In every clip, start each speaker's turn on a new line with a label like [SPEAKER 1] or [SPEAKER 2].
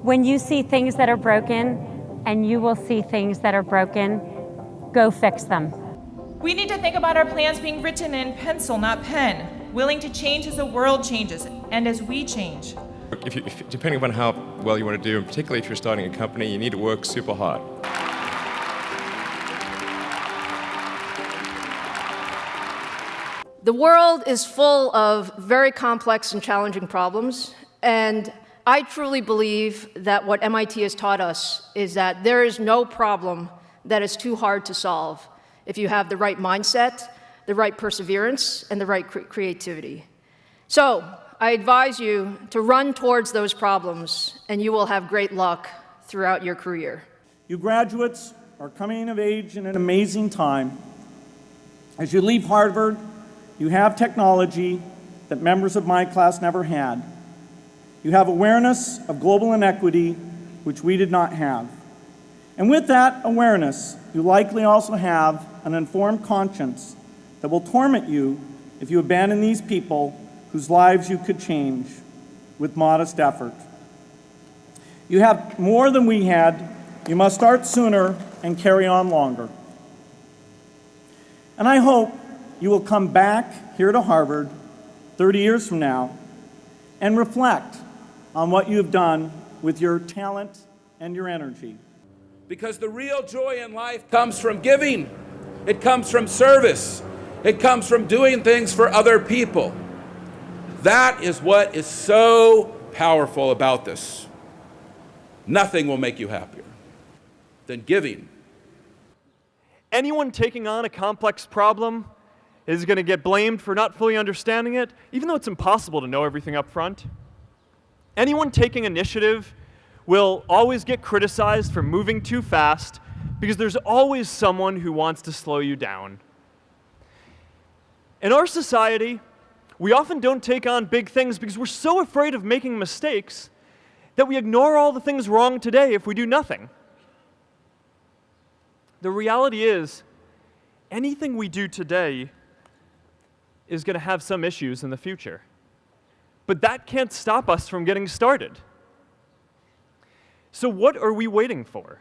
[SPEAKER 1] When you see things that are broken, and you will see things that are broken, go fix them.
[SPEAKER 2] We need to think about our plans being written in pencil, not pen, willing to change as the world changes and as we change.
[SPEAKER 3] Depending on how well you want to do, and particularly if you're starting a company, you need to work super hard.
[SPEAKER 4] The world is full of very complex and challenging problems, and I truly believe that what MIT has taught us is that there is no problem that is too hard to solve if you have the right mindset, the right perseverance, and the right creativity. So, I advise you to run towards those problems, and you will have great luck throughout your career.
[SPEAKER 5] You graduates are coming of age in an amazing time. As you leave Harvard, you have technology that members of my class never had. You have awareness of global inequity, which we did not have. And with that awareness, you likely also have an informed conscience that will torment you if you abandon these people whose lives you could change with modest effort. You have more than we had. You must start sooner and carry on longer. And I hope you will come back here to Harvard 30 years from now and reflect on what you have done with your talent and your energy.
[SPEAKER 6] Because the real joy in life comes from giving. It comes from service. It comes from doing things for other people. That is what is so powerful about this. Nothing will make you happier than giving.
[SPEAKER 7] Anyone taking on a complex problem is going to get blamed for not fully understanding it, even though it's impossible to know everything up front. Anyone taking initiative will always get criticized for moving too fast because there's always someone who wants to slow you down. In our society, we often don't take on big things because we're so afraid of making mistakes that we ignore all the things wrong today if we do nothing. The reality is, anything we do today is going to have some issues in the future. But that can't stop us from getting started. So what are we waiting for?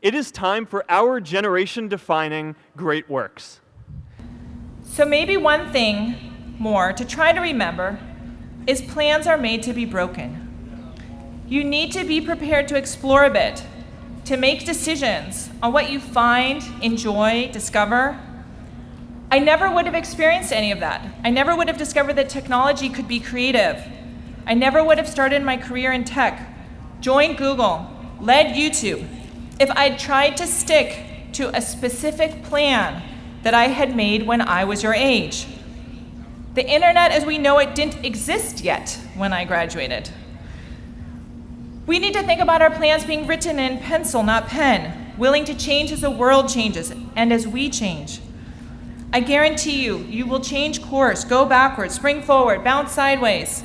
[SPEAKER 7] It is time for our generation-defining great works.
[SPEAKER 2] So maybe one thing more to try to remember is plans are made to be broken. You need to be prepared to explore a bit, to make decisions on what you find, enjoy, discover. I never would have experienced any of that. I never would have discovered that technology could be creative. I never would have started my career in tech, joined Google, led YouTube, if I'd tried to stick to a specific plan that I had made when I was your age. The internet as we know it didn't exist yet when I graduated. We need to think about our plans being written in pencil, not pen, willing to change as the world changes and as we change. I guarantee you, you will change course, go backwards, spring forward, bounce sideways.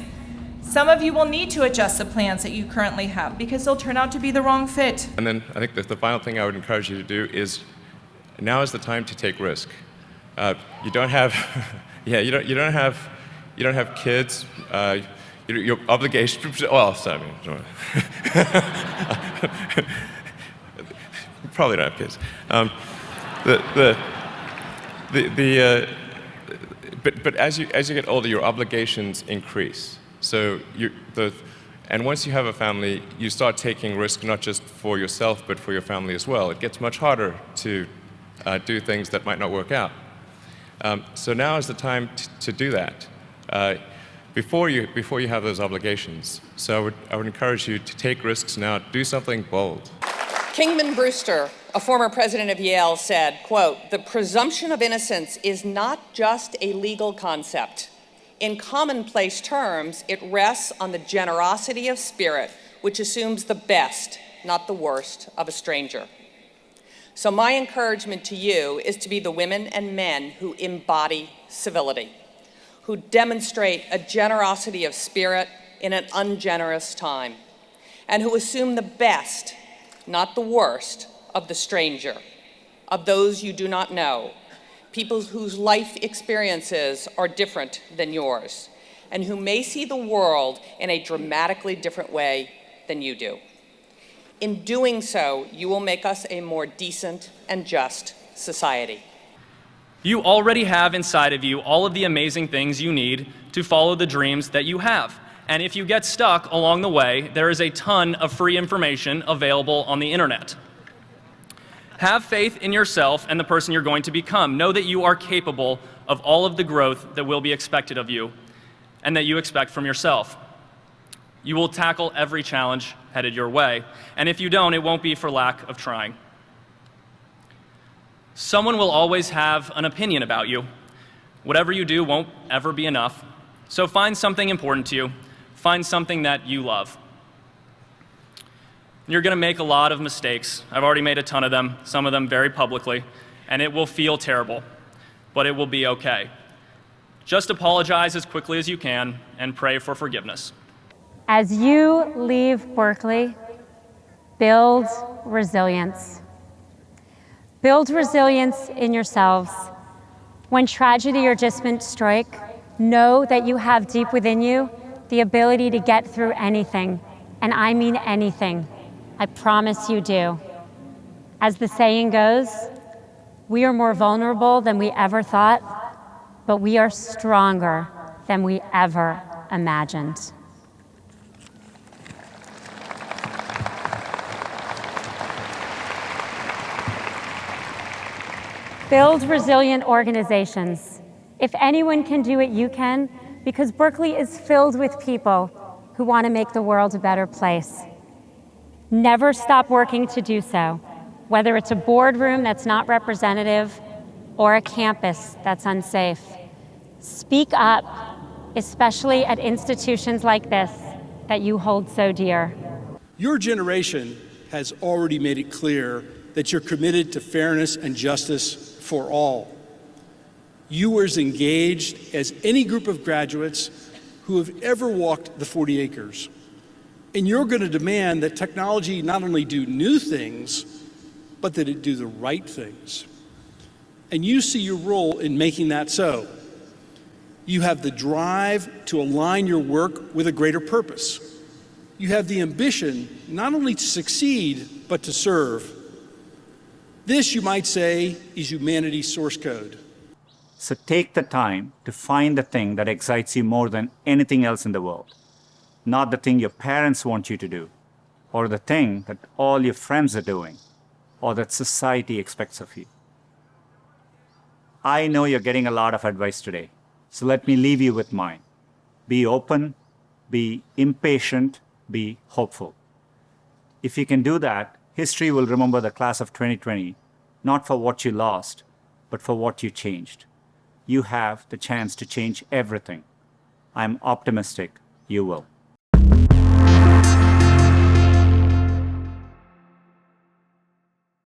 [SPEAKER 2] Some of you will need to adjust the plans that you currently have because they'll turn out to be the wrong fit.
[SPEAKER 3] And then I think that the final thing I would encourage you to do is, now is the time to take risk. You don't have, you don't have kids. Your obligation. Well, sorry, probably don't have kids. But as you get older, your obligations increase. So and once you have a family, you start taking risk not just for yourself, but for your family as well. It gets much harder to do things that might not work out. So now is the time to do that before you have those obligations. So I would encourage you to take risks now. Do something bold.
[SPEAKER 8] Kingman Brewster, a former president of Yale, said, quote, "The presumption of innocence is not just a legal concept. In commonplace terms, it rests on the generosity of spirit, which assumes the best, not the worst, of a stranger." So my encouragement to you is to be the women and men who embody civility, who demonstrate a generosity of spirit in an ungenerous time, and who assume the best, not the worst, of the stranger, of those you do not know, people whose life experiences are different than yours, and who may see the world in a dramatically different way than you do. In doing so, you will make us a more decent and just society.
[SPEAKER 9] You already have inside of you all of the amazing things you need to follow the dreams that you have. And if you get stuck along the way, there is a ton of free information available on the internet. Have faith in yourself and the person you're going to become. Know that you are capable of all of the growth that will be expected of you and that you expect from yourself. You will tackle every challenge headed your way. And if you don't, it won't be for lack of trying. Someone will always have an opinion about you. Whatever you do won't ever be enough. So find something important to you. Find something that you love. You're going to make a lot of mistakes. I've already made a ton of them, some of them very publicly, and it will feel terrible, but it will be okay. Just apologize as quickly as you can and pray for forgiveness.
[SPEAKER 1] As you leave Berkeley, build resilience. Build resilience in yourselves. When tragedy or dismissment strike, know that you have deep within you the ability to get through anything, and I mean anything. I promise you do. As the saying goes, we are more vulnerable than we ever thought, but we are stronger than we ever imagined. Build resilient organizations. If anyone can do it, you can, because Berkeley is filled with people who want to make the world a better place. Never stop working to do so, whether it's a boardroom that's not representative or a campus that's unsafe. Speak up, especially at institutions like this that you hold so dear.
[SPEAKER 10] Your generation has already made it clear that you're committed to fairness and justice for all. You are as engaged as any group of graduates who have ever walked the 40 acres. And you're going to demand that technology not only do new things, but that it do the right things. And you see your role in making that so. You have the drive to align your work with a greater purpose. You have the ambition not only to succeed, but to serve. This, you might say, is humanity's source code.
[SPEAKER 11] So take the time to find the thing that excites you more than anything else in the world. Not the thing your parents want you to do, or the thing that all your friends are doing, or that society expects of you. I know you're getting a lot of advice today, so let me leave you with mine. Be open, be impatient, be hopeful. If you can do that, history will remember the class of 2020, not for what you lost, but for what you changed. You have the chance to change everything. I'm optimistic you will.